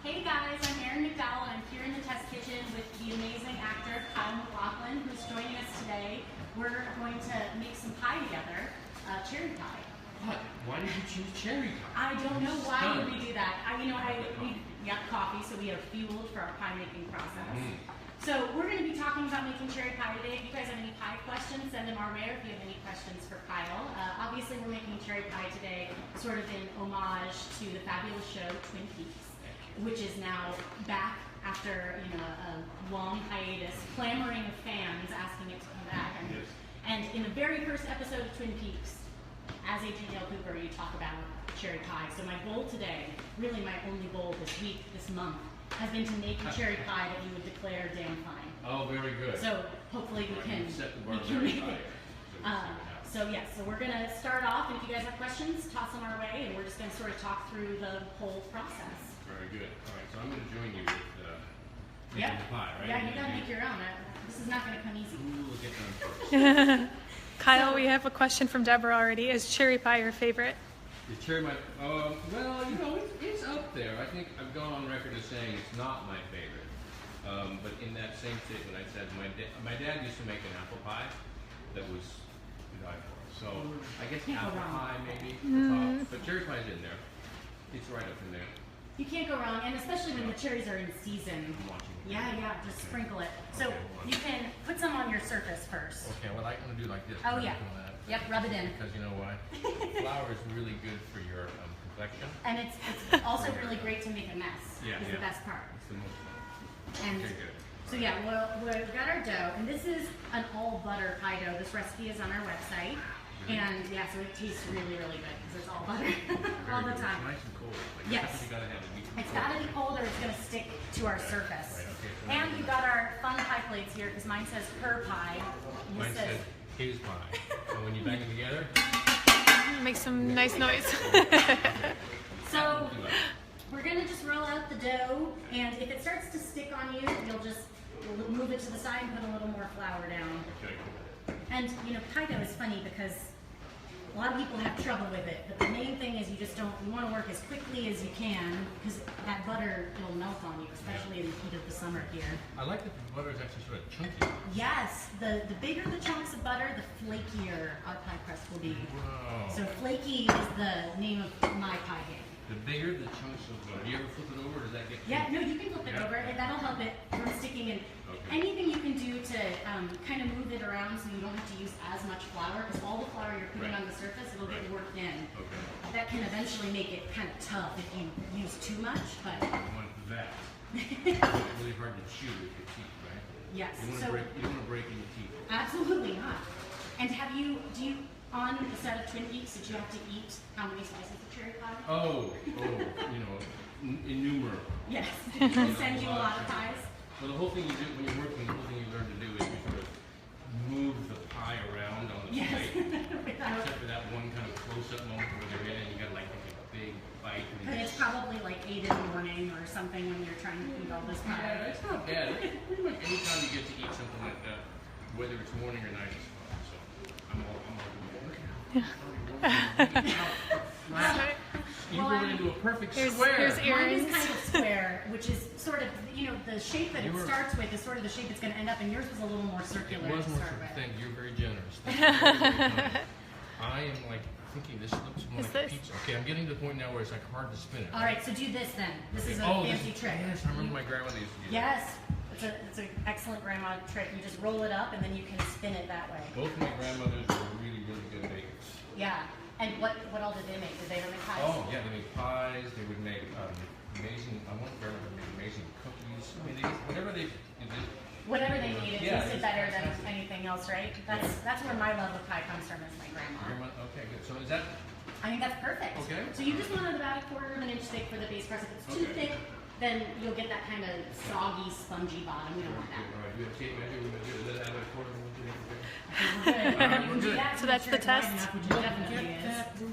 Hey guys, I'm MacLachlan. I'm here in the test kitchen with the amazing actor MacLachlan, who's joining us today. We're going to make some pie together, cherry pie. What? Why did you choose cherry pie? I don't know why would we do that. We got coffee, so we are fueled for our pie making process. So we're going to be talking about making cherry pie today. If you guys have any pie questions, send them our way, or if you have any questions for Kyle. Obviously, we're making cherry pie today sort of in homage to the fabulous show Twin Peaks, which is now back after a long hiatus, clamoring of fans asking it to come back. And in the very first episode of Twin Peaks, as Agent Dale Cooper, you talk about cherry pie. So my goal today, really my only goal this week, this month, has been to make a cherry pie that you would declare damn fine. Oh, very good. So hopefully we can set the bar very high. So we're going to start off, and if you guys have questions, toss them our way, and we're just going to sort of talk through the whole process. Very good. All right, so I'm going to join you with making the pie, right? Yeah, you got to make your own. This is not going to come easy. Who will get done first? Kyle, we have a question from Deborah already. Is cherry pie your favorite? The cherry pie, well, it's up there. I think I've gone on record as saying it's not my favorite. But in that same statement, I said my dad used to make an apple pie that was to die for. So I guess apple pie maybe, but cherry pie's in there. It's right up in there. You can't go wrong, and especially when the cherries are in season. I'm watching. Yeah, just sprinkle it. So you can put some on your surface first. Okay, well, I'm going to do like this. Oh, yeah. Yep, rub it in. Because you know why? Flour is really good for your complexion. And it's also really great to make a mess. Yeah, is the best part. It's the most fun. And okay, good. so yeah, we've got our dough, and this is an all butter pie dough. This recipe is on our website. And yeah, so it tastes really, really good because it's all butter all the time. It's nice and cold. Like, yes. You gotta have it. It's got to be cold or it's going to stick to our surface. Right, okay. So and we've got our fun pie plates here because mine says her pie. Mine says his pie. And when you bang them together, Make some nice noise. So we're going to just roll out the dough, and if it starts to stick on you, you'll just move it to the side and put a little more flour down. okay. And pie dough is funny because a lot of people have trouble with it, but the main thing is you want to work as quickly as you can because that butter will melt on you, especially in the heat of the summer here. I like that the butter is actually sort of chunky. Yes, the bigger the chunks of butter, the flakier our pie crust will be. Wow. So flaky is the name of my pie game. The bigger the chunks of butter. Do you ever flip it over, or does that get Yeah, no, you can flip it over, and that'll help it from sticking in. Okay. Anything you can do to kind of move it around so you don't have to use as much flour, because all the flour you're putting on the surface, it'll get worked in. Okay. That can eventually make it kind of tough if you use too much, but I want that. It's really hard to chew with your teeth, right? yes. You don't want to break any teeth. Absolutely not. And on the set of Twin Peaks, did you have to eat how many slices of cherry pie? Oh, innumerable. Yes. They send you a lot of pies. Well, the whole thing you do when you're working, the whole thing you learn to do is you sort of move the pie around on the Yes. plate. Except for that one kind of close-up moment where they're in it, and you got like take a big bite. But it's probably like 8 in the morning or something when you're trying to eat all this pie. Yeah, it's not bad. Pretty much any time you get to eat something like that, whether it's morning or night, is fun. So I'm all You roll it into a perfect square. Here's Mine earrings. is kind of square, which is sort of, the shape that it starts with is sort of the shape it's going to end up, and yours was a little more circular It was to more start with. Thank you. You're very generous. Thank you. Very, very kind. I am like thinking this looks more like a pizza. Okay, I'm getting to the point now where it's like hard to spin it. All right, so do this then. This is a fancy trick. Yes, I remember my grandmother used to do Yes, it's an excellent grandma trick. You just roll it up, and then you can spin it that way. Both my grandmothers were really, really good bakers. Yeah. And what all did they make? Did they ever make pies? Oh, yeah, they made pies. They would make amazing, I want grandmother to make amazing cookies. I mean, whatever they did. Whatever they made, it Yeah, tasted it's better than fantastic. anything else, right? That's where my love of pie comes from, is my grandma. Okay, good. So is that, I think that's perfect. Okay. So you just want it about 1/4 of an inch thick for the base crust. If it's too thick, then you'll get that kind of soggy, spongy bottom. We don't want that. all right, you have tape measure, does that have a 1/4 of an inch? So that's the test?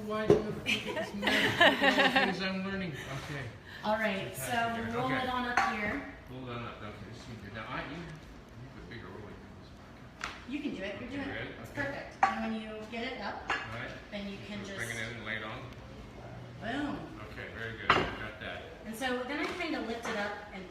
Wide enough to get this magic. Things I'm learning. Okay. All right, so roll it on up here. Hold on up. Okay, this is good. Now, you have a bigger roll. You can do it. You're doing it. It's Okay. perfect. And when you get it up, All right. then you can just Bring it in and lay it on. boom. Okay, very good. Got that. And so then I kind of lift it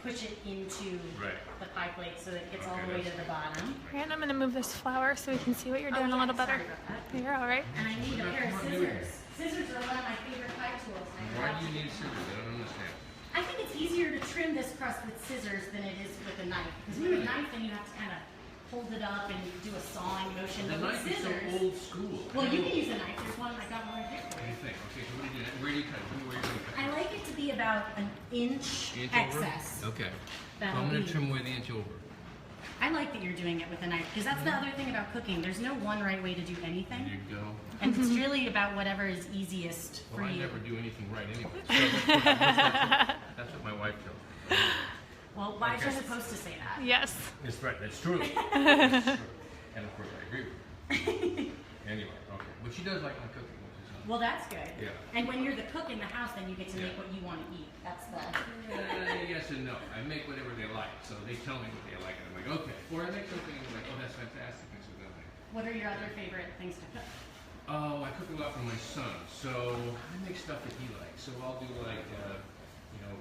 push it into Right. the pie plate so that it gets all Okay, the way to that's- the bottom. And I'm going to move this flour so we can see what you're doing Oh, a little yeah, better. sorry about that. You're all right. And I need a pair of What do you do? scissors. Scissors are one of my favorite pie tools. Why do you need scissors? I don't understand. I think it's easier to trim this crust with scissors than it is with a knife. Because with a knife, then you have to kind of hold it up and do a sawing motion. The But with knife is so scissors, old school. well, you can use a knife. There's one I got one right here. What do you think? Okay, so what do you do? Where do you cut it? Where are you going to cut I like it to be about an inch Inch excess. over? Okay. That'll I'm going be- to trim away the inch over. I like that you're doing it with a knife because that's the other thing about cooking. There's no one right way to do There anything, you go. and it's really about whatever is easiest for Well, I you. never do anything right anyway. So that's what my wife tells me. Well, wives Okay. are supposed to say that. Yes. That's right. That's true. That's true. And of course, I agree with her. Anyway, okay. But she does like my cooking, which is nice. Well, that's good. Yeah. And when you're the cook in the house, then you get to make Yeah. what you want to eat. That's the. Yes and no. I make whatever they like, so they tell me what they like, and I'm like, okay. Or I make something and I'm like, oh, that's fantastic, and so then I. What are your other favorite things to cook? Oh, I cook a lot for my son, so I make stuff that he likes. So I'll do like, you know,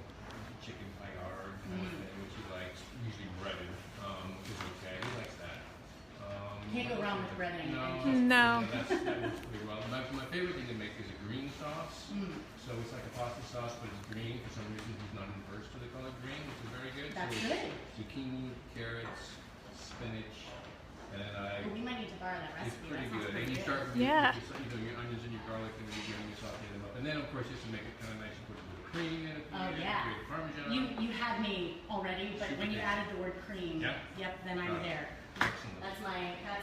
chicken paillard kind of thing, which he likes, usually breaded, which is okay. He likes that. Can't go wrong with breading. No. That works pretty well. My favorite thing to make is a green sauce. So it's like a pasta sauce, but it's green. For some reason, he's not averse to the color green, which is very good. That's so good. Zucchini, carrots, spinach, and then Well, we might need to borrow that it's recipe. pretty That sounds good. pretty And you good. start with Yeah. your onions and your garlic, and then you saute them up. And then, of course, just to make it kind of nice, you put a little cream in it. Oh, yeah. Grate Parmesan. You had me already, but when you added the word cream, Yeah. yep, then I'm there. Excellent. That's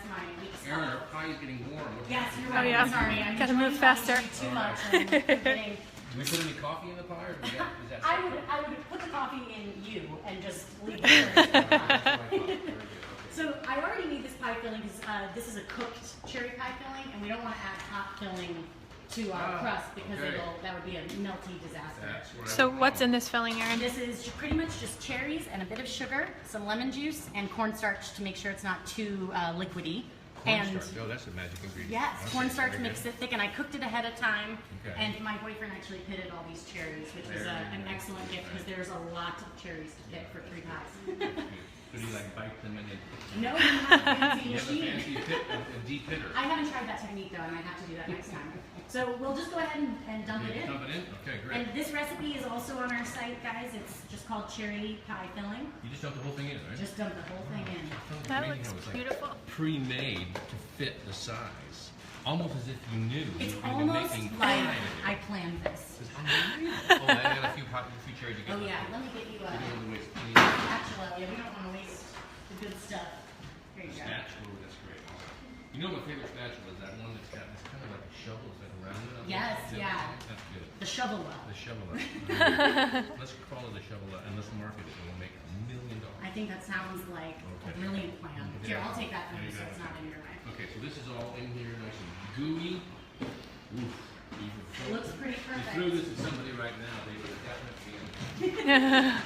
my weak spot. Aaron, our pie is getting warm. What Yes, happened? you're Oh, right. yeah. I'm sorry. I'm Gotta enjoying move faster. talking to you too much. I'm forgetting. Do we put any coffee in the pie, or is that I would put the coffee in you and just leave it there. That's what I thought. Very good. Okay. So I already made this pie filling because this is a cooked cherry pie filling, and we don't want to add hot filling to our Ah, crust because okay. that would be a melty disaster. That's what I So was what's in wrong. this filling, Aaron? This is pretty much just cherries and a bit of sugar, some lemon juice, and cornstarch to make sure it's not too liquidy. And Cornstarch. Oh, that's a magic ingredient. yes, Okay, cornstarch very makes good. it thick, and I cooked it ahead of time. Okay. And my boyfriend actually pitted all these cherries, which was Very an nice. excellent gift because there's a lot of cherries to pick for 3 pies. That's good. So do you like bite them and then No, you have a fancy you have a machine. fancy depitter? I haven't tried that technique though, and I have to do that next time. So we'll just go ahead and dump it in. Dump it in? Okay, great. And this recipe is also on our site, guys. It's just called cherry pie filling. You just dump the whole thing in, right? Just dump the whole thing in. That looks beautiful. Pre-made to fit the size. Almost as if you knew It's you were almost making like pie. I planned this. It's unbelievable. Oh, I got a few cherries to get. Oh yeah, let me get you a We don't want to waste any spatula. Yeah, we don't want to waste the good stuff. Here you go. spatula. That's great. You know my favorite spatula is that one that's got this kind of like a shovel, it's like round. Yes, yeah. That's good. The shovel well. The shovel. Let's call it the shovel and let's market it and we'll make $1 million. I think that sounds like a Okay. brilliant plan. Here, Yeah. I'll take that from There you you so go. it's not in your way. Okay, so this is all in here, nice and gooey. Oof. It looks pretty If you threw perfect. this at somebody right now, they would definitely.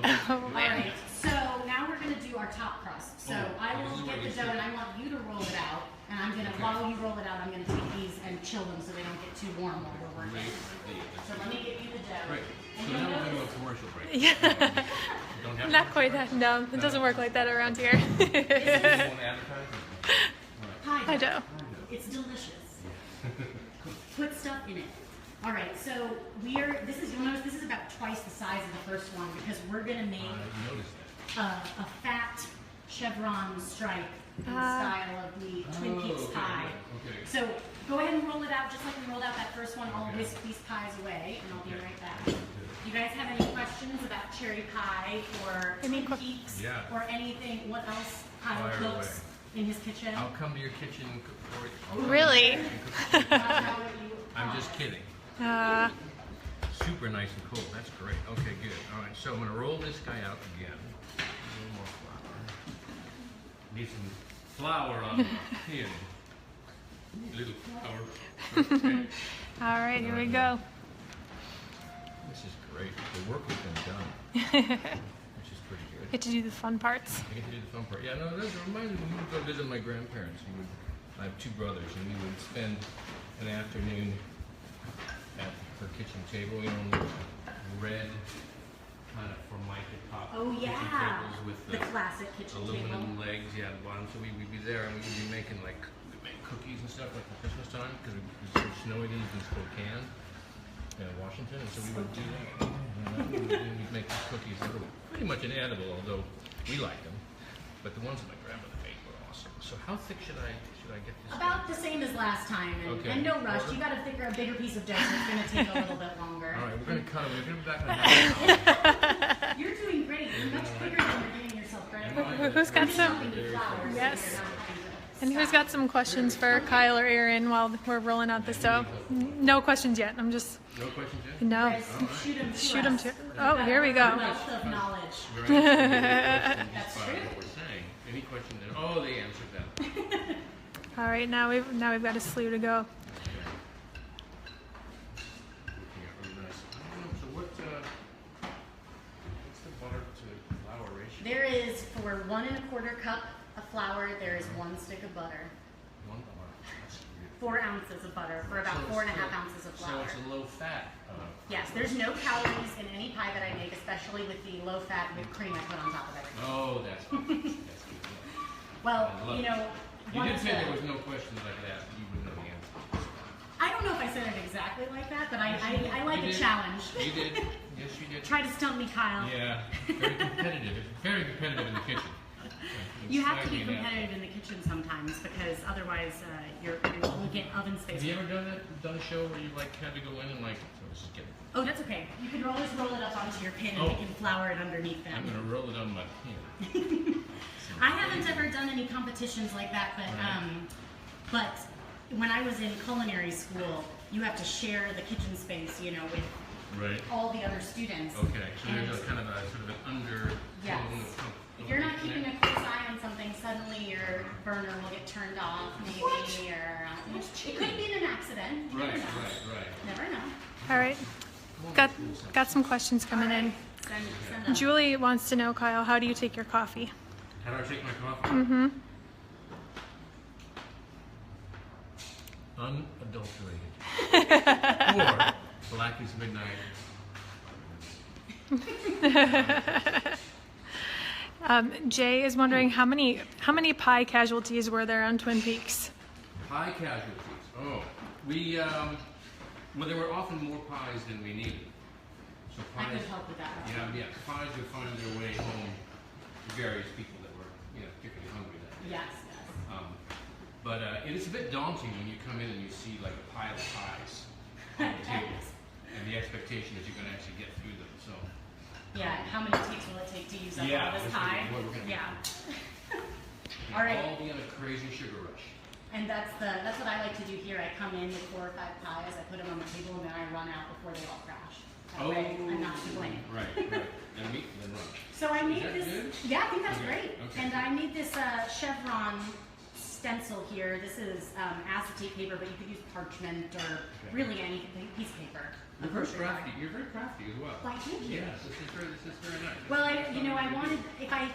Oh, All man. right, so now we're gonna do our top crust. So Oh, I this is will what get you the dough said. and I want you to roll it out. And I'm gonna, Okay. while you roll it out, I'm gonna take these and chill them so they don't get too warm while we're working. Great idea. So let me get you the dough. Right. And So you'll now we're going to notice, a commercial break. Yeah. Don't have Not quite that. No, it doesn't work like that around here. You want to advertise? pie I dough. know. It's delicious. Put stuff in it. All right, so you'll notice this is about twice the size of the first one because we're gonna make I noticed that. a fat chevron stripe in the Ah. style of the Twin Peaks okay, pie. okay. So go ahead and roll it out just like we rolled out that first one. I'll Okay. whisk these pies away and I'll be Okay. right back. You guys have any questions about cherry pie or Any Twin que- Peaks Yeah. or anything? What else Kyle Fire cooks in his kitchen? I'll come to your kitchen and cook for you. I'll come Really? to your kitchen and cook for you. Find out what you I'm want. just kidding. Uh, Super nice and cool. That's great. Okay, good. All right, so I'm going to roll this guy out again. A little more flour. Need some flour on the pin. Little flour. Okay. all right, here we go. This is great. The work has been done, which is pretty good. Get to do the fun parts. I get to do the fun part. Yeah, no, it reminds me when we would go visit my grandparents. I have 2 brothers, and we would spend an afternoon at her kitchen table, you know, red kind of with The classic kitchen aluminum table. legs, yeah, at the bottom. So we'd be there and we'd be making like cookies and stuff like for Christmas time because it was so snowy in Spokane, Washington, and so we would do that. We'd make these cookies that were pretty much inedible, although we liked them. But the ones that my grandmother made were awesome. So how thick should I get this? About the same as last time, and no rush. You got to figure a bigger piece of dough, so it's going to take a little bit longer. All right, we're going to cut them. We're going to be back in an hour. You're doing great. You're much bigger than you're giving yourself credit for. Who's got some? Yes. And who's got some questions for Kyle or Aaron while we're rolling out the dough? No questions yet. I'm just. No questions yet? No. Guys, shoot them to us. Oh, here we go. Wealth of knowledge. That's true. What we're saying. Any question then? Oh, they answered them. All right, now we've got a slew to go. So what's the butter to flour ratio? There is, for 1 1/4 cup of flour, there is 1 stick of butter. 1 butter. That's weird. 4 ounces of butter for about 4.5 ounces of flour. So it's a low fat. Yes, there's no calories in any pie that I make, especially with the low fat whipped cream I put on top of everything. Oh, that's good. That's good. Well, I love you know, You one did of say the- there was no questions like that. You would know the answer. I don't know if I said it exactly like that, but I like You a did. challenge. You did. Yes, you did. Try to stump me, Kyle. Yeah. Very competitive. Very competitive in the kitchen. You have to be Slightly competitive in the kitchen sometimes because otherwise you're going to get oven space. Have you ever done a show where you like had to go in and like, so this is getting, Oh, that's okay. You can always roll it up onto your pin and Oh. we can flour it underneath I'm them. gonna roll it on my pin. I haven't ever done any competitions like that, but when I was in culinary school, you have to share the kitchen space, you know, with Right. all the other students. Okay. So And there's a kind of a sort of an under. Yes. If you're not keeping a close eye on something, suddenly your burner will get turned off, maybe, or it could be an accident. You Right, never know. right. Never know. All right, got some questions coming in. Send them. Julie wants to know, Kyle, how do you take your coffee? How do I take my coffee? Mm-hmm. Unadulterated. Or black is midnight. Jay is wondering how many pie casualties were there on Twin Peaks? Pie casualties. Oh, we well, there were often more pies than we needed. So I pies. could help with that. Yeah. Pies would find their way home to various people that were, particularly hungry that day. Yes. But it is a bit daunting when you come in and you see like a pile of pies on the table, and the expectation is you're going to actually get through them. So. Yeah, how many takes will it take to use up all this this pie? is what we're gonna Yeah. All All right. All be on a crazy sugar rush. And that's what I like to do here. I come in with 4 or 5 pies, I put them on the table, and then I run out before they all crash. That way I'm not to blame. Right. And meat, then run. So I made that this. good? Yeah, I think that's Okay, great. okay. And I made this chevron stencil here. This is acetate paper, but you could use parchment or really any piece of paper. You're very crafty. You're very crafty as well. Why, thank you. Yes, this is very nice. Well, I wanted, if I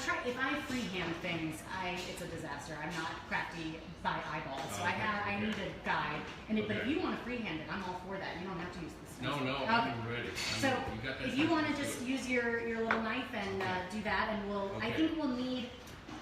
freehand things, it's a disaster. I'm not crafty by eyeballs, so I need a guide. But if you want to freehand it, I'm all for that. You don't have to use this. No, Okay. I'm ready. So if you want to just use your little knife and do that, and I think we'll need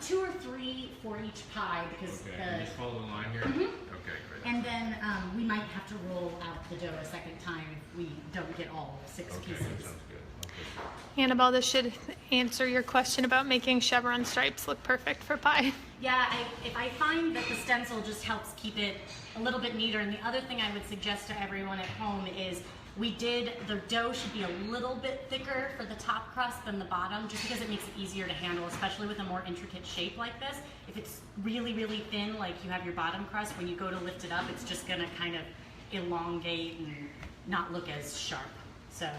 2 or 3 for each pie because Okay, can you just follow the line here? Okay, great. and then we might have to roll out the dough a second time if we don't get all 6 Okay, pieces. that sounds good. Okay. Annabelle, this should answer your question about making chevron stripes look perfect for pie. Yeah, if I find that the stencil just helps keep it a little bit neater, and the other thing I would suggest to everyone at home is the dough should be a little bit thicker for the top crust than the bottom, just because it makes it easier to handle, especially with a more intricate shape like this. If it's really, really thin, like you have your bottom crust, when you go to lift it up, it's just gonna kind of elongate and not look as sharp. So.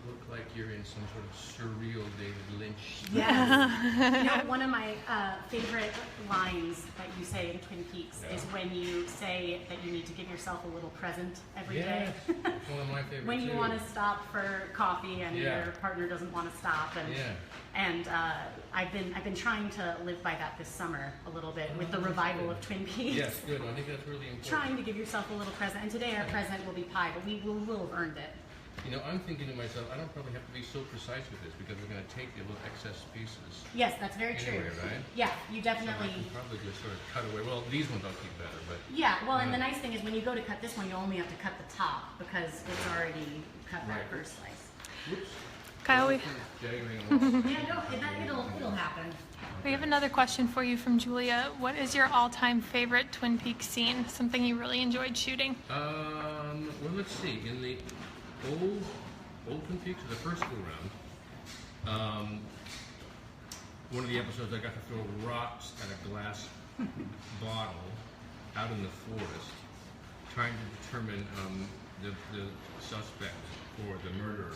Look like you're in some sort of surreal David Lynch. Yes. One of my favorite lines that you say in Twin Peaks is when you say that you need to give yourself a little present every day. Yes, it's one of my favorites. When you want to stop for coffee and your partner doesn't want to stop, and I've been trying to live by that this summer a little bit with the revival of Twin Peaks. Yes, good. I think that's really important. Trying to give yourself a little present, and today our present will be pie, but we will have earned it. You know, I'm thinking to myself, I don't probably have to be so precise with this because we're going to take the little excess pieces. Yes, that's very true. Anyway, right? Yeah, you So I definitely. can probably just sort of cut away. Well, these ones I'll keep better, but Yeah, well, and the nice thing is when you go to cut this one, you only have to cut the top because it's already cut that Right. first slice. whoops. Kyle, we, Yeah, no, it'll happen. we have another question for you from Julia. What is your all-time favorite Twin Peaks scene? Something you really enjoyed shooting? Well, let's see. In the old Twin Peaks, the first go round, one of the episodes I got to throw rocks at a glass bottle out in the forest, trying to determine the suspect for the murderer.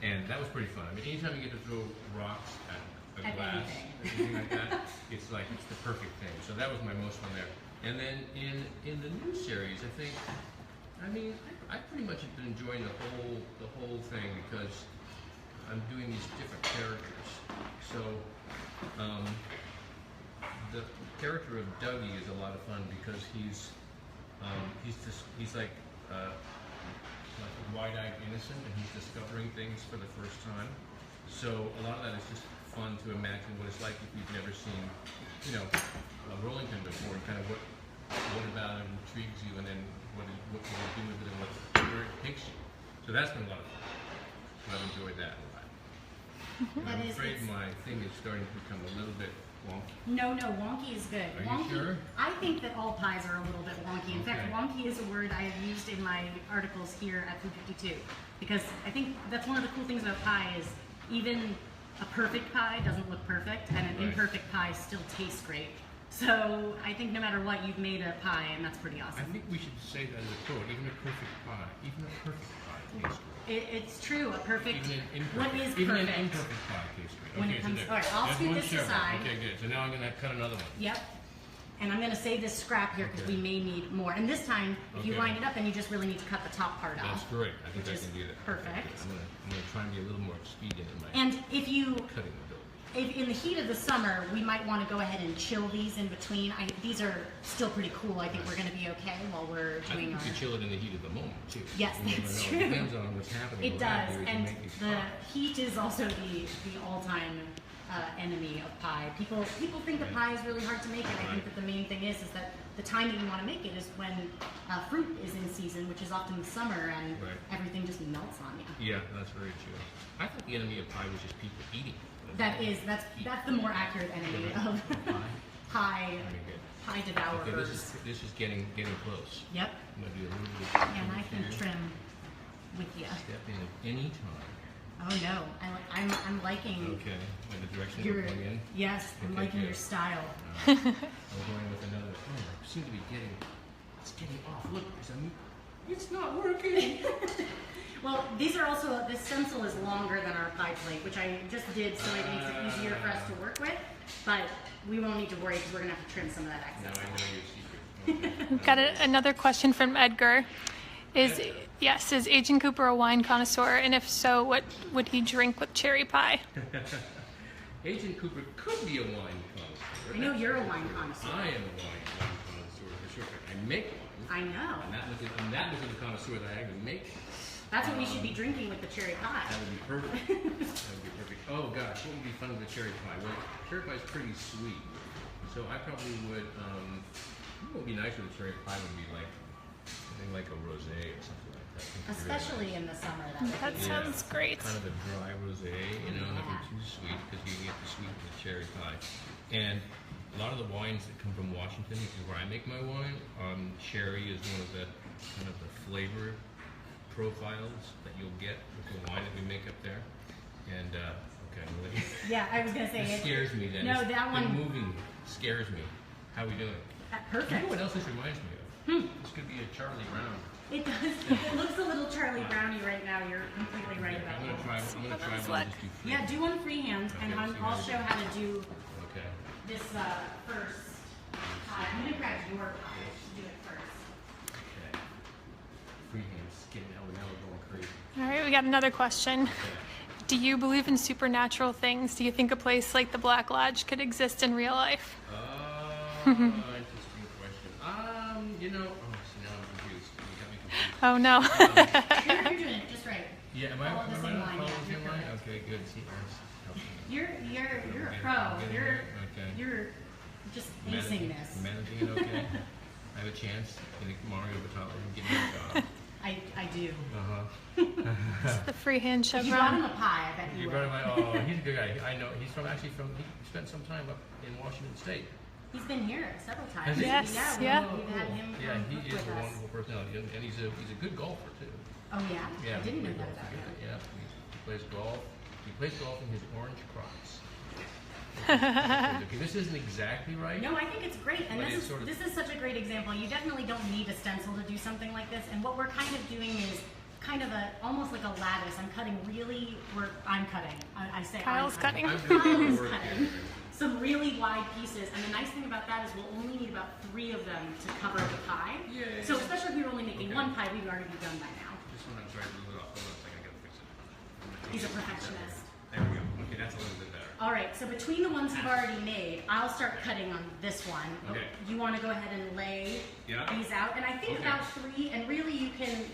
And that was pretty fun. I mean, anytime you get to throw rocks at a At glass, anything. anything like that, it's the perfect thing. So that was my most fun there. And then in the new series, I think, I mean, I pretty much have been enjoying the whole thing because I'm doing these different characters. So the character of Dougie is a lot of fun because he's like wide-eyed innocent, and he's discovering things for the first time. So a lot of that is just fun to imagine what it's like if you've never seen, you know, Rollington before, and kind of what about it intrigues you, and then what can you do with it, and where it takes you. So that's been a lot of fun. So I've enjoyed that a lot. And I'm afraid my thing is starting to become a little bit wonky. No, wonky is good. Are you Wonky, sure? I think that all pies are a little bit wonky. In fact, Okay. wonky is a word I have used in my articles here at Food 52 because I think that's one of the cool things about pie is even a perfect pie doesn't look perfect, and an Right. imperfect pie still tastes great. So I think no matter what, you've made a pie, and that's pretty I awesome. think we should say that as a quote. Even a perfect pie tastes great. It's true. A perfect. Even an What imperfect, is even perfect? an imperfect pie tastes great. When Okay, it so comes- there. all right, I'll That's scoot one this sherry. aside. Okay, good. So now I'm going to cut another one. Yep. And I'm going to save this scrap here because Okay. we may need more. And this time, if you Okay. line it up, then you just really need to cut the top part That's off. great. I think Which I is can do that. perfect. Okay, good. I'm gonna try and be a little more expedient in my And if you, cutting ability. if in the heat of the summer, we might want to go ahead and chill these in between. These are still pretty cool. I think we're going to be okay while we're I doing think our. you could chill it in the heat of the moment too. Yes, You never that's know. true. It depends on what's happening. It around does, you as you and make these the pies. heat is also the all-time enemy of pie. People think that pie is really hard to make, and I think Right. that the main thing is that the time that you want to make it is when fruit is in season, which is often the summer, and Right. everything just melts on you. Yeah, that's very true. I thought the enemy of pie was just people eating. That's the more accurate enemy of pie Very good. pie Okay, devourers. this is getting close. Yep, I'm gonna do a little bit. and I can here. trim with you. Step in at any time. Oh no, I'm liking Okay, in the direction your we're going in. yes, I'm Okay, liking good. your style. I'm going with another. Oh, I seem to be getting. It's getting off. Look, it's not working. Well, these are also, this stencil is longer than our pie plate, which I just did so it makes it easier for us to work with, but we won't need to worry because we're going to have to trim some of that Now excess I know off. your secret. Okay. We've got another question from Edgar. Is Agent Cooper a wine connoisseur? And if so, what would he drink with cherry pie? Agent Cooper could be a wine connoisseur. I know you're a wine connoisseur. I am a wine connoisseur for sure. I make wine. I know. And that was the connoisseur that I actually make. That's what we should be drinking with the cherry pie. That would be perfect. That would be perfect. Oh gosh, what would be fun with a cherry pie? Well, cherry pie is pretty sweet, so I probably would. What would be nice with a cherry pie would be like something like a rosé or something like that. I think it's really Especially in the summer. That would That be sounds great. Kind of a dry rosé, you know, nothing too sweet because you get the sweet with the cherry pie. And a lot of the wines that come from Washington, which is where I make my wine, sherry is one of the kind of the flavor profiles that you'll get with the wine that we make up there. And okay, well, Yeah, I was going to say it it. scares me then. No, It's- that the one- moving scares me. How are we doing? You Perfect. know what else this reminds me of? This could be a Charlie Brown. It does. It looks a little Charlie Brownie right now. You're completely right about I'm gonna that. try. I'm gonna try Let's one. look. Just do free. Yeah, do one freehand, and Okay, I'll show how to do Okay. this first. I'm going to grab your pie to do it first. Okay. Freehand skin. Now we're going crazy. All right, we got another question. Do you believe in supernatural things? Do you think a place like the Black Lodge could exist in real life? Interesting question. You know, oh, so now I'm confused. You got me confused. Oh no. You're doing it just right. Yeah, am I Follow the am I same not line, following yeah, the same you're line? correct. Okay, good. See, that's helping me. You're a Okay, pro. okay, okay. You're just acing this. Managing it okay? I have a chance in the Mario Batalla and get me a job. I do. Uh-huh. The freehand If you brought him chevron. a pie, I bet you You would. brought him, oh, he's a good guy. I know. He's actually from, he spent some time up in Washington State. He's been here several times. Has he? Yes, Yeah. yeah. We've had him Yeah, come he cook is with a us. wonderful personality, and he's a good golfer too. Oh yeah? Yeah, I didn't know good that golfer, about him. yeah. He plays golf. He plays golf in his orange Crocs. Okay, this isn't exactly right. No, I think it's great, and But this it's is sort of- this is such a great example. You definitely don't need a stencil to do something like this. And what we're kind of doing is kind of almost like a lattice. I'm cutting really. I'm cutting. I say Kyle's I'm cutting. I'm doing Kyle's the work cutting. here. Some really wide pieces, and the nice thing about that is we'll only need about 3 of them to cover the pie. Yeah. So especially if we were only making Okay. one pie, we'd already be done by now. Just want to try to move it off. Hold on a second, I gotta fix it. He's a perfectionist. There we go. Okay, that's a little bit better. All right, so between the ones you've already made, I'll start cutting on this one. Okay. You want to go ahead and lay Yeah. these out, and I think Okay. about 3. And really, you can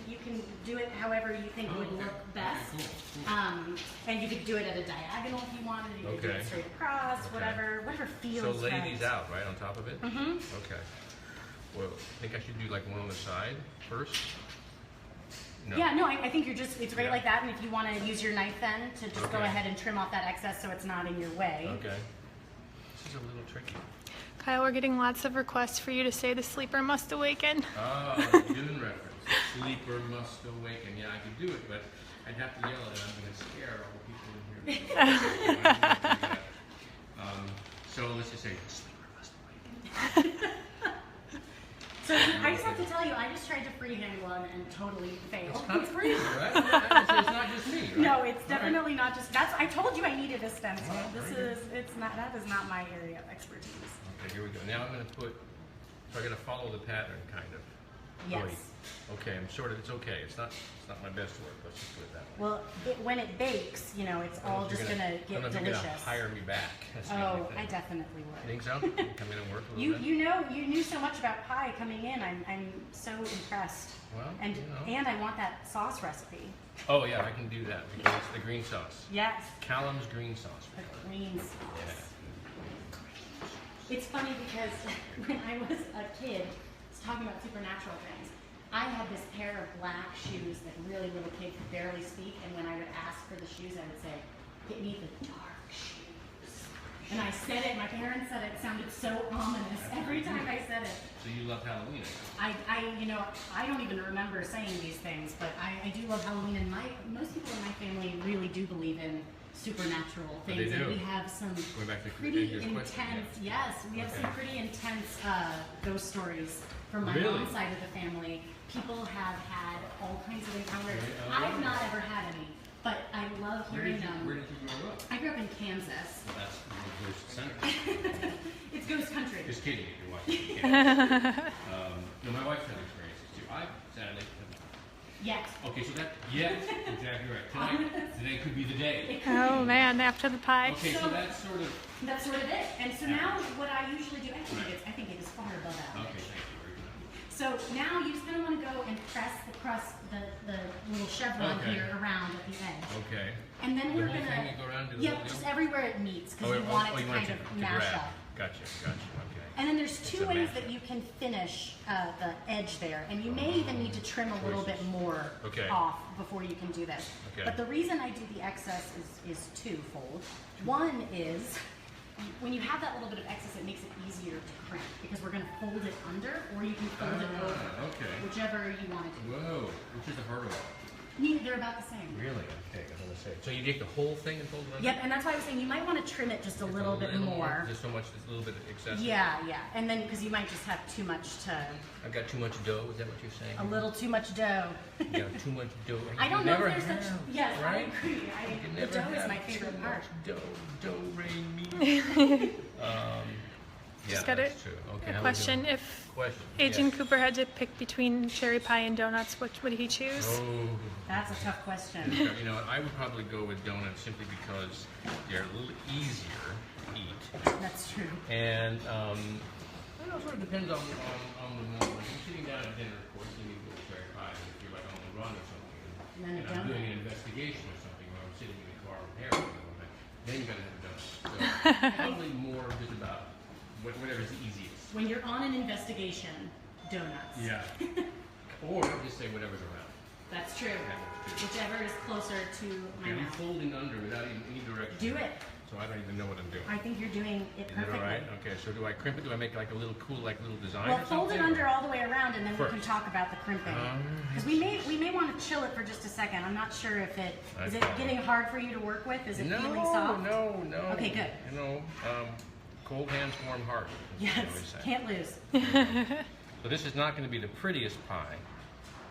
do it however you think Oh, would okay. look best. Okay, cool. And you could do it at a diagonal if you wanted. You could do Okay. it straight across, Okay. whatever feels So lay right. these out, right, on top of it? Mhm. Okay. Well, I think I should do like one on the side first. No. Yeah, no, I think it's great Yeah. like that. And if you want to use your knife then to just go Okay. ahead and trim off that excess so it's not in your way. Okay. This is a little tricky. Kyle, we're getting lots of requests for you to say the sleeper must awaken. Ah, Dune reference. Sleeper must awaken. Yeah, I could do it, but I'd have to yell it, and I'm going to scare all the people in here. So let's just say the sleeper must awaken. So I just have to tell you, I just tried to freehand one and totally failed. It's kind of crazy, right? So it's not just me, right? No, it's All right. definitely not just. I told you I needed a stencil. All right, very That is not my area of expertise. Okay, here we go. Now I'm going to put, so I got to follow the pattern, kind of. Yes. Wait. Okay, I'm sort of, it's okay. It's not my best work. Let's just put it that way. Well, when it bakes, it's all You're just gonna I get don't know if you're delicious. gonna hire me back. That's the Oh, only thing. I definitely You would. think so? Come in and work a You little bit? you knew so much about pie coming in. I'm so impressed. Well, And and I want that sauce recipe. Oh yeah, I can do that because it's the green sauce. Yes, Callum's green sauce. the green sauce. Yeah. It's funny because when I was a kid, I was talking about supernatural things. I had this pair of black shoes that really little kids could barely speak, and when I would ask for the shoes, I would say, "Get me the dark shoes." And I said it. My parents said it. It sounded so ominous every time I said it. So you love Halloween? I don't even remember saying these things, but I do love Halloween, and most people in my family really do believe in supernatural They things. And do. we have some Going back to pretty your intense, question, yes, we have some Okay. pretty intense ghost stories from my Really? mom's side of the family. People have had all kinds of encounters. Really? Oh, I've wow. not ever had any, but I love Where hearing did you them. grow up? I grew up in Kansas. Well, that's the ghost center. It's ghost country. Just kidding if you're watching. Yeah. No, my wife's had experiences too. I sadly have not. Yes. Okay, so exactly right. Today could be the day. Oh man, after the pie. Okay, so that's sort of. That's sort of it. And so now what I usually do, I think it is far above average. Okay, thank you. Very good. So now you just gonna want to go and press the little chevron Okay. here around at the edge. Okay. And then The we're whole gonna thing you go around, do the whole just deal? everywhere it meets because we want it to kind of mash grab. up. Gotcha. Okay. And then there's It's two a ways mashup. that you can finish the edge there, and you may even need to trim a little bit more Okay. off before you can do this. Okay. But the reason I do the excess is twofold. One is when you have that little bit of excess, it makes it easier to crimp because we're going to fold it under, or you can fold it over, Okay. whichever you want to do. Whoa, which is the harder one? They're about the same. Really? Okay, I was gonna say. So you take the whole thing and fold it under? Yep, and that's why I was saying you might want to trim it just a little bit more. Just so much, just a little bit excessive. Yeah, and then because you might just have too much I've got too much dough. Is that what you're saying? a little too much dough. You got too much dough. I don't You know never if there's such. have, Yes, right? I agree. You can The never dough is have my too favorite part. much dough, me. Yeah, Just got that's true. Okay, A how we question: doing? if Question. Agent yes. Cooper had to pick between cherry pie and donuts, which would he choose? Oh. That's a tough question. You know, I would probably go with donuts simply because they're a little easier to eat. That's true. And, I don't know, it sort of depends on the moment. If you're sitting down at dinner, of course, you need a little cherry pie. If you're like on the run or something, and then a and I'm doing donut. an investigation or something, or I'm sitting in a car repairing it, then you gotta have a donut. So probably more just about whatever's the easiest. When you're on an investigation, donuts. Yeah. Or just say whatever's around. That's true. That works too. Whichever is closer to my I'm mouth. folding under without even any direction. Do it. So I don't even know what I'm doing. I think you're doing it Is perfectly. that all right? Okay, so do I crimp it? Do I make like a little cool, like little design Well, or something? fold it under all the way around, and then we can First. talk about the crimping. Because we may want to chill it for just a second. I'm not sure if is it getting hard for you to work with? Is it feeling soft? No. Okay, good. You know, cold hands, warm heart. That's what I always Yes, say. can't lose. So this is not going to be the prettiest pie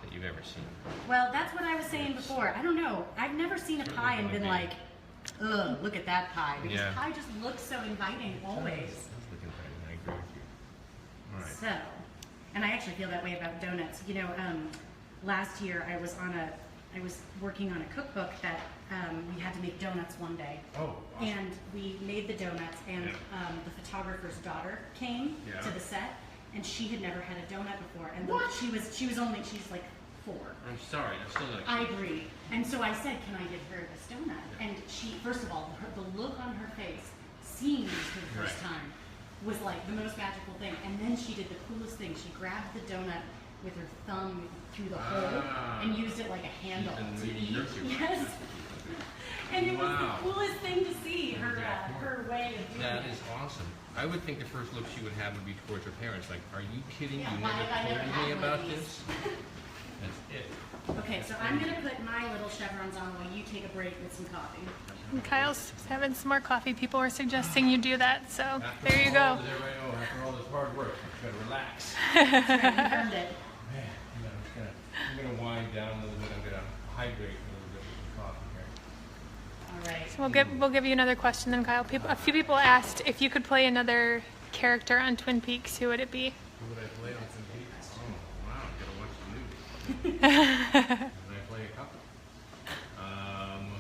that you've ever seen. Well, that's what I was saying before. I don't know. I've never seen a pie and been like, ugh, look at that pie. Because Yeah. pie just looks so inviting always. That's looking better. I agree with you. All right. So, and I actually feel that way about donuts. You know, last year I was working on a cookbook that we had to make donuts one day. Oh, awesome. And we made the donuts, and Yeah. the photographer's daughter came Yeah. to the set, and she had never had a donut before. And What? she's like 4. I'm sorry. I'm still not. I agreed. And so I said, can I give her this donut? And she, first of all, the look on her face, seeing these for the first Right. time, was like the most magical thing. And then she did the coolest thing. She grabbed the donut with her thumb through the hole and used it like a handle And to maybe eat. nurture it. Yes. And it was Wow. the coolest thing to see, her way of doing That it. is awesome. I would think the first look she would have would be towards her parents. Like, are you kidding? Yeah, You why have I never never told had me one about of these? this? That's it. Okay, so I'm going to put my little chevrons on while you take a break with some coffee. And Kyle's having some more coffee. People were suggesting you do that, so After there you go. After all this hard work, you gotta relax. That's right, you earned it. Man, I'm gonna wind down a little bit. I'm gonna hydrate a little bit with the coffee here. All right. So we'll give you another question then, Kyle. A few people asked if you could play another character on Twin Peaks. Who would it be? Who would I play on some Peaks? Oh, wow, gotta watch the movie. Would I play a couple?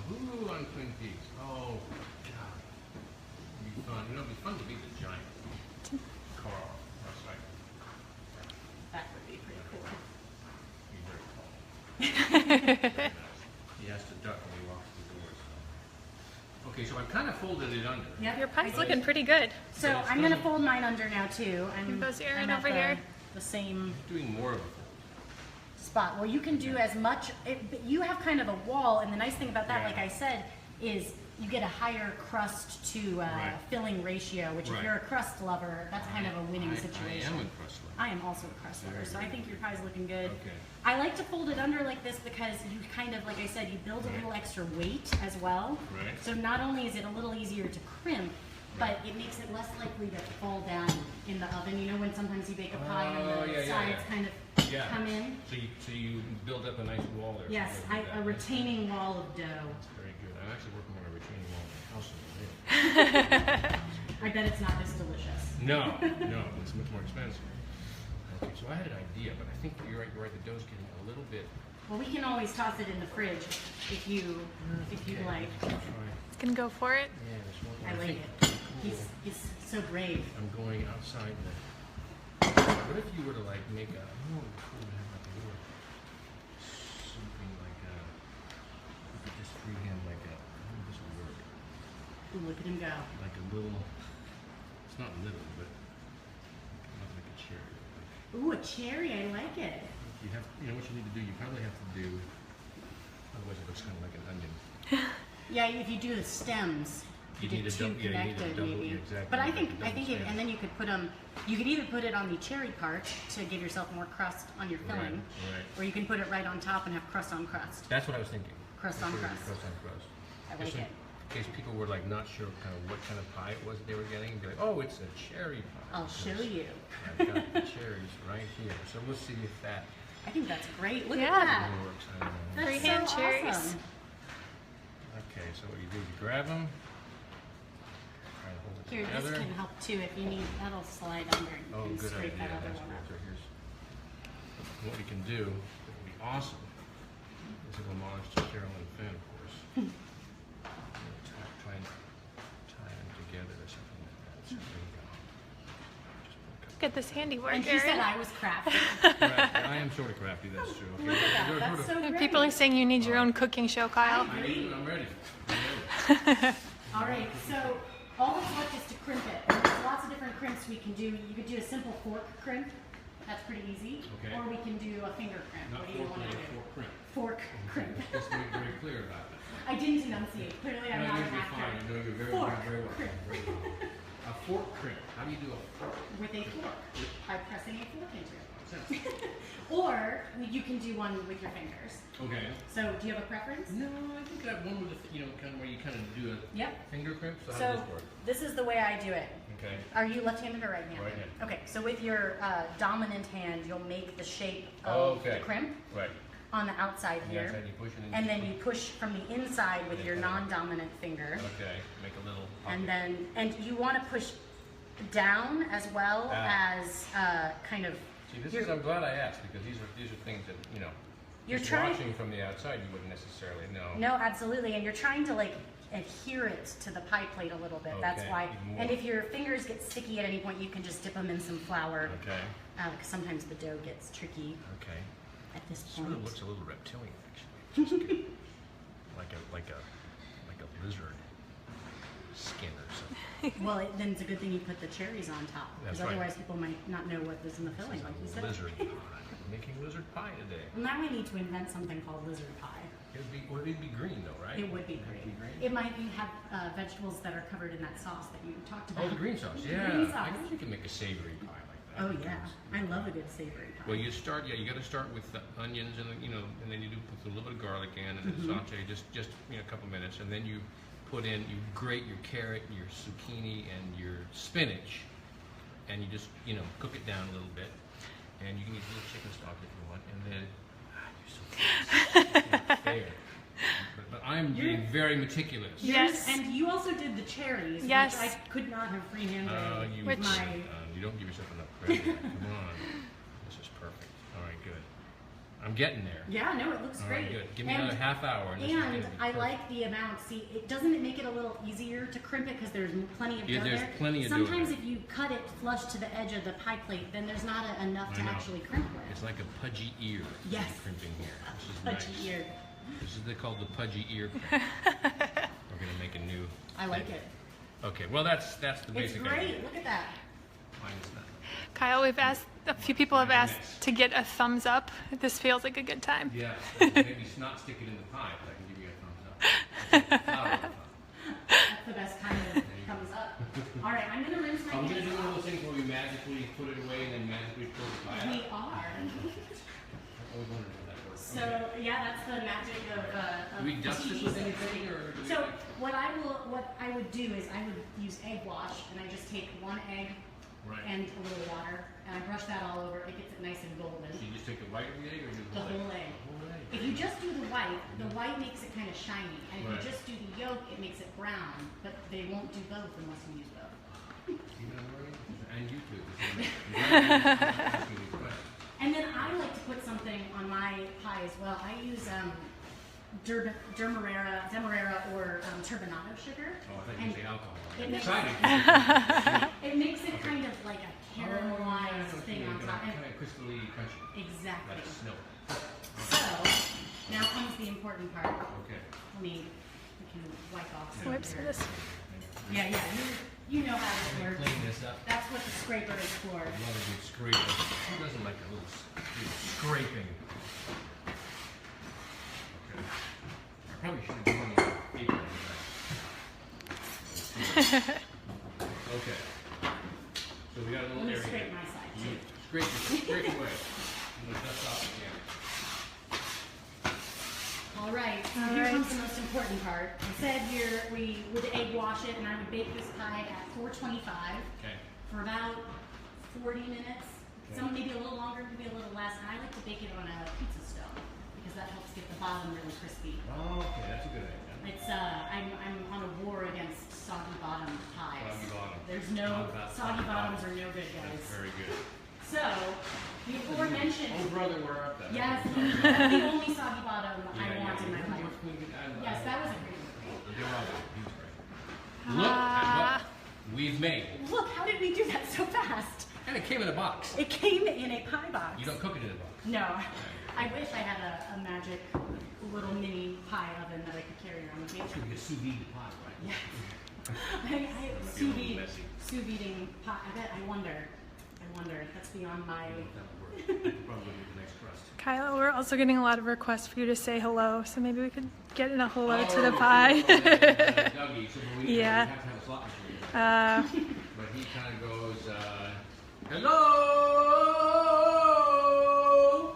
Who on Twin Peaks? Oh, God. It'd be fun. You know, it'd be fun to be the giant. Carl. That's right. That would be pretty cool. He's very tall. Very nice. He has to duck when he walks through doors. Okay, so I've kind of folded it under. Yep. Your pie's looking pretty good. So But it I'm going to doesn't- fold mine under now too. And Goes Aaron I'm at over here. The same Doing more of a fold. spot. Well, you can do as much. But you have kind of a wall, and the nice thing about that, Yeah. like I said, is you get a higher crust to Right. filling ratio. Which, Right. if you're a crust lover, that's kind of a winning situation. I am a crust lover. I am also a crust lover, so I think your pie's looking good. Okay. I like to fold it under like this because you kind of, like I said, you build a little extra weight as well. Right. So not only is it a little easier to crimp, but it makes it less likely to fall down in the oven. You know when sometimes you bake a pie and Oh, the yeah, yeah, sides yeah. kind of Yeah. come in? So you build up a nice wall there. Yes, Something like a that. retaining wall of dough. That's very good. I'm actually working on a retaining wall in my house in the I bet it's not this delicious. No, it's much more expensive. Okay, so I had an idea, but I think you're right. The dough's getting a little bit. Well, we can always toss it in the fridge if you like. Let's try. Can go for it. Yeah, there's one. I like think it. it's He's so brave. I'm going outside the. What if you were to like make a? Oh, cool to have like a little something like a. You could just freehand like a. How would this work? Ooh, look at him go. Like a little. It's not little, but not like a cherry. Ooh, a cherry. I like it. You have, you know what you need to do. You probably have to do. Otherwise, it looks kind of like an onion. Yeah, if you do the stems, You get need a two dou- yeah, you need a connected, double- maybe. yeah, exactly, But I like a think double stem. and then you could put them. You could either put it on the cherry part to give yourself more crust on your filling, Right. or you can put it right on top and have crust on crust. That's what I was thinking. Crust on Sure, crust. Crust on crust. I Just like in it. case people were like not sure kind of what kind of pie it was that they were getting, and be like, oh, it's a cherry pie. I'll show because you. I've got the cherries right here. So we'll see if that I think that's great. Look Yeah. at that. works. I don't know. That's Freehand so cherries. awesome. Okay, so what you do is you grab them. Try to hold it Here, together. this can help too if you need. That'll slide under. You Oh, can good scrape idea. that other That's one good. up. So here's what we can do. That would be awesome. This is a homage to Carolyn Finn, of course. Try and tie them together or something like that. So there you go. Just put a couple at this handiwork, And she said Aaron. I was crafty. Crafty. I am sort of crafty, that's true. Okay. Look at that. You're That's sort so of- great. People are saying you need your own cooking show, Kyle. I'm ready. I'm ready. All right, so all that's left is to crimp it. And there's lots of different crimps we can do. You could do a simple fork crimp. That's pretty easy. Okay. Or we can do a finger crimp. Not What do you fork, want to but do? fork crimp. Fork crimp. Just to be very clear about it. I didn't enunciate. Clearly, I'm No, not you're an actor. fine. No, you're very, Fork very well. crimp. Very well. A fork crimp. How do you do a fork? With a fork. By pressing a fork into it. Sense. Or you can do one with your fingers. Okay. So, do you have a preference? No, I think I have one with a, kind of where you kind of do a Yep. finger crimp. So how So, does this work? this is the way I do it. Okay. Are you left-handed or right-handed? Right-handed. Okay, so with your dominant hand, you'll make the shape of Okay. the crimp Right. on the outside On the here. outside you push it in. And then you push from the inside with your non-dominant finger. Okay. Make a little. And pocket. then, you want to push down as well Ah. as kind of. See, this you're- is. I'm glad I asked because these are things that You're just trying- watching from the outside you wouldn't necessarily know. No, absolutely, and you're trying to like adhere it to the pie plate a little bit. That's Okay, why. even more. And if your fingers get sticky at any point, you can just dip them in some flour. Okay. Because sometimes the dough gets tricky Okay. at this Sort point. of looks a little reptilian actually. Which is good. like a lizard skin or something. Well, then it's a good thing you put the cherries on top, because That's right. otherwise people might not know what was in the filling, like you said. Lizard pie. Making lizard pie today. Now we need to invent something called lizard pie. It'd be green though, right? It would be green. It might have vegetables that are covered in that sauce that you talked about. Oh, the green sauce. The Yeah. green I sauce. guess you can make a savory pie like that. Oh yeah, I love a good savory pie. Well, you got to start with the onions and and then you do put a little bit of garlic in and then saute just a couple minutes, and then you grate your carrot, your zucchini, and your spinach, and you just cook it down a little bit, and you can use a little chicken stock if you want, and then you're so fancy. Fair. But I'm being very meticulous. Yes. And you also did the cherries, Yes. which I could not have freehanded. You Which- you don't give yourself enough credit. Come on, this is perfect. All right, good. I'm getting there. Yeah, no, it looks All great. right, good. Give me And- another half hour. And this is gonna And be I perfect. like the amount. See, doesn't it make it a little easier to crimp it because there's plenty of dough Yeah, there's there? plenty of dough Sometimes there. if you cut it flush to the edge of the pie plate, then there's not enough to I know. actually crimp with. It's like a pudgy ear. Yes. Crimping here. This is Pudgy nice. ear. This is called the pudgy ear crimp. We're gonna make a new. I like thing. it. Okay, well that's the It's basic great. idea. Look at that. Mine's not. Kyle, a few people have asked to get a thumbs up. This feels like a good time. Yeah, maybe not stick it in the pie, but I can give you a thumbs up. Flower of the thumb. That's the best kind of thumbs up. All right, I'm gonna rinse my I'm gonna hands do one of off. those things where we magically put it away and then magically pull the pie out. We are. I always wondered how that works. So yeah, that's the magic of. Do we dust this cheese. with anything, or do we So what I would do is I would use egg wash, and I just take one egg Right. and a little water, and I brush that all over. It gets it nice and golden. So you just take the white of the egg, or do The whole egg. The whole egg. If you just do the white makes it kind of shiny, and if Right. you just do the yolk, it makes it brown. But they won't do both unless you use both. You know what I mean? And you too. I'm asking these questions. And then I like to put something on my pie as well. I use demerara or turbinado sugar. Oh, I thought And you said alcohol. it I'm makes- excited. It makes it kind of like a caramelized Oh, thing on top. Kind of crystally crunchy. Exactly. Like snow. So now comes the important part. Okay. We can wipe off some Whoops, of your- this. Yeah, you know how this Let me works. clean this up. That's what the scraper is for. I love a good scrape. Who doesn't like a little scraping? Okay. I probably should have done the paper. Okay. So we got a little Let me area. scrape my side You too. scrape away. I'm gonna dust off again. All right, so All here right. comes the most important part. I said here we would egg wash it, and I would bake this pie at 425 Okay. for about 40 minutes. Okay. Some maybe a little longer, maybe a little less. And I like to bake it on a pizza stove because that helps get the bottom really crispy. Oh, okay, that's a good idea. It's I'm on a war against soggy bottom pies. Soggy bottom. There's no Not about soggy bottoms bottom. are no good, guys. That's very good. So before mentioned, Oh, brother, we're up there. yes, the only soggy bottom I want in my Yeah, life. Yes, that was a great movie. You're right. He's right. Look at what we've made. Look, how did we do that so fast? And it came in a box. It came in a pie box. You don't cook it in a box. No. I wish I had a magic little mini pie oven that I could carry around with me. It's gonna be a sous vide pie, right? Yeah. I sous videing pie. I wonder. That's beyond my. Probably the next crust. Kyla, we're also getting a lot of requests for you to say hello, so maybe we could get in a hello to the pie. Dougie, so we Yeah. have to have a slot machine. But he kind of goes, hello!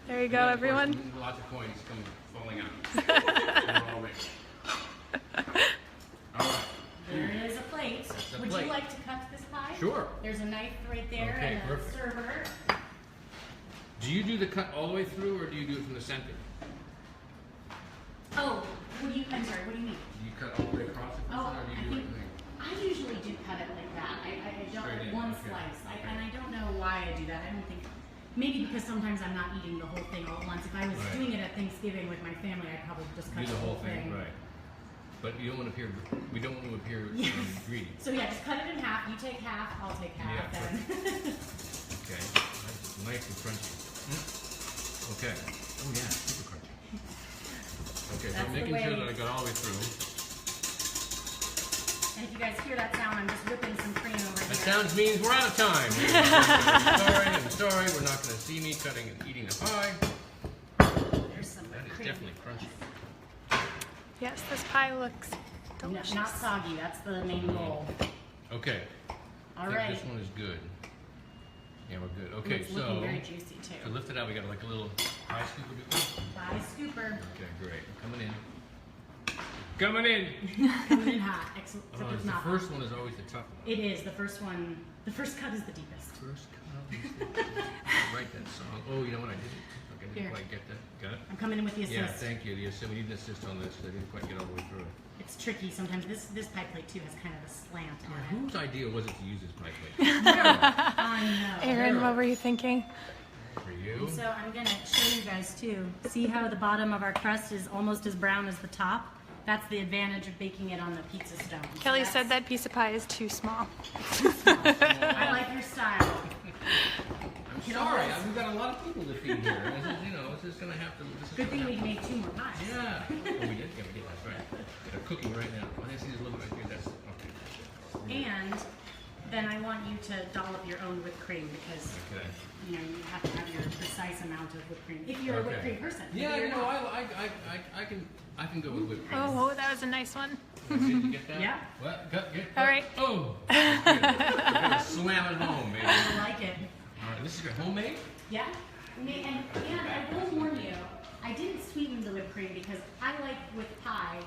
There you go, everyone. Lots of coins come falling out. They're all rich. All right. There is a plate. a Would plate. you like to cut this pie? Sure. There's a knife right there Okay, and a perfect. server. Do you do the cut all the way through, or do you do it from the center? Oh, I'm sorry, what do you mean? Do you cut all the way across it from the Oh, center, or do you do it I usually do cut it like that. I don't Straight in, one okay. slice. And I don't know why I do that. I don't think maybe because sometimes I'm not eating the whole thing all at once. If I was Right. doing it at Thanksgiving with my family, I'd probably just cut do the whole thing. right? But you don't want to appear. We don't want to appear Yes. greedy. So yeah, just cut it in half. You take half, I'll take half. Yeah, Then. Okay. Nice and crunchy. Okay. Oh yeah, super crunchy. Okay, so That's I'm the making sure way- that I got all the way through. And if you guys hear that sound, I'm just whipping some cream over That here. sounds means we're out of time. I'm sorry, we're not going to see me cutting and eating the pie. There's some That is cream. definitely crunchy. Yes, this pie looks No, delicious. not soggy. That's the main goal. Okay. All I think right. this one is good. Yeah, we're good. Okay, It's looking so very juicy to too. lift it out, we got like a little pie scooper. Pie scooper. Okay, great. Coming in. Coming in. Coming in hot. Excellent. Oh, Except it's the not first hot. one is always the tough one. It is. The first one. The first cut is the deepest. First cut. Write that song. Oh, you know what I didn't? Okay, I Here. didn't quite get that. Got it? I'm coming in with the assist. Yeah, thank you. The assist. We need an assist on this. I didn't quite get all the way through it. It's tricky sometimes. This pie plate too has kind of a slant on it. Whose idea was it to use this pie plate? I know. Aaron, what were you thinking? For you? So I'm gonna show you guys too. See how the bottom of our crust is almost as brown as the top? That's the advantage of baking it on the pizza stone. So Kelly that's- said that piece of pie is too small. I like your style. I'm sorry. We've got a lot of people to feed here. This is, this is going to have to. This is Good thing gonna we have made 2 more pies. to- Yeah. Oh, we did? Yeah, we did. That's right. They're cooking right now. I see this a little bit right here. That's okay. And then I want you to dollop your own whipped cream because Okay. you have to have your precise amount of whipped cream. If you're a whipped cream person. Yeah, Maybe you're not. I can go with whipped cream. Oh, that was a nice one. Did you get that? Yeah. What? Get All right. Oh. That's good. We're gonna slam it home, baby. I like it. All right. This is your homemade. Yeah. And I will warn you, I didn't sweeten the whipped cream because I like with pie,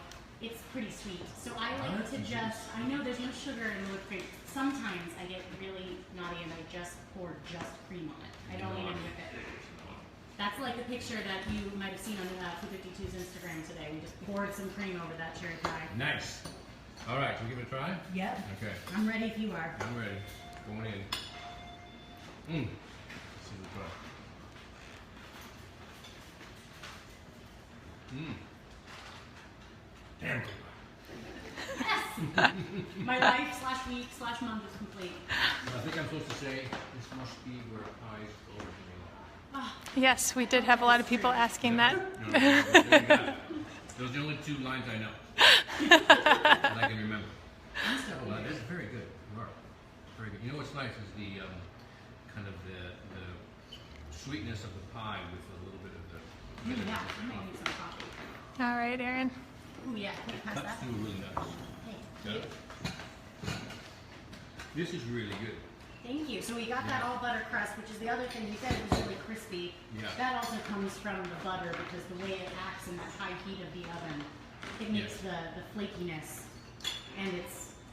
it's pretty sweet. So I like to just, I know there's no sugar in the whipped cream. Sometimes I get really naughty and I just pour just cream on it. I don't even whip it. That's like the picture that you might have seen on 252's Instagram today. We just poured some cream over that cherry pie. Nice. All right. Can we give it a try? Yep. Okay. I'm ready if you are. I'm ready. Going in. Let's see what's what. Damn good. Yes! My life/week/month is complete. I think I'm supposed to say this must be where pies originate. Yes, we did have a lot of people asking that. No, there you got it. Those are the only 2 lines I know. And I can remember. Well, that's very good. You are. Very good. You know what's nice is the kind of the sweetness of the pie with a little bit of the. Yeah, I might need some coffee. All right, Aaron. Ooh, yeah, can you pass Cuts that? through really nice. Hey. Got it? This is really good. Thank you. So we got that all butter crust, which is the other thing you said was really crispy. Yeah. That also comes from the butter because the way it acts in that high heat of the oven, it makes Yes. the flakiness, and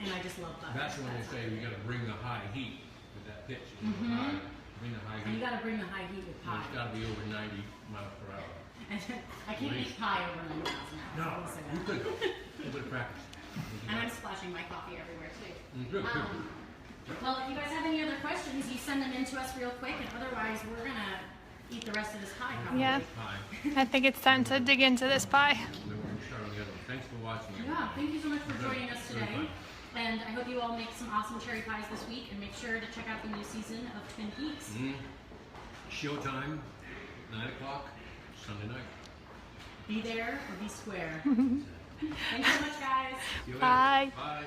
I just love butter. That's when they say you got to bring the high heat with that pitch. Bring the high And you heat. got to bring the high heat with And pie. it's got to be over 90 miles per hour. And I can't make pie over 90 miles an hour. I will say you that. could. A little bit of practice. And I'm splashing my coffee everywhere too. Good. Well, if you guys have any other questions, you send them in to us real quick, and otherwise we're gonna eat the rest of this pie. Probably. Yeah. Pie. I think it's time to dig into this pie. Then we're going to start on the other one. Thanks for watching. Yeah. Thank you so much for Good. joining us Very today. fun. And I hope you all make some awesome cherry pies this week, and make sure to check out the new season of Twin Peaks. Showtime, 9 o'clock, Sunday night. Be there or be square. Thanks so much, guys. See you later. Bye. Bye.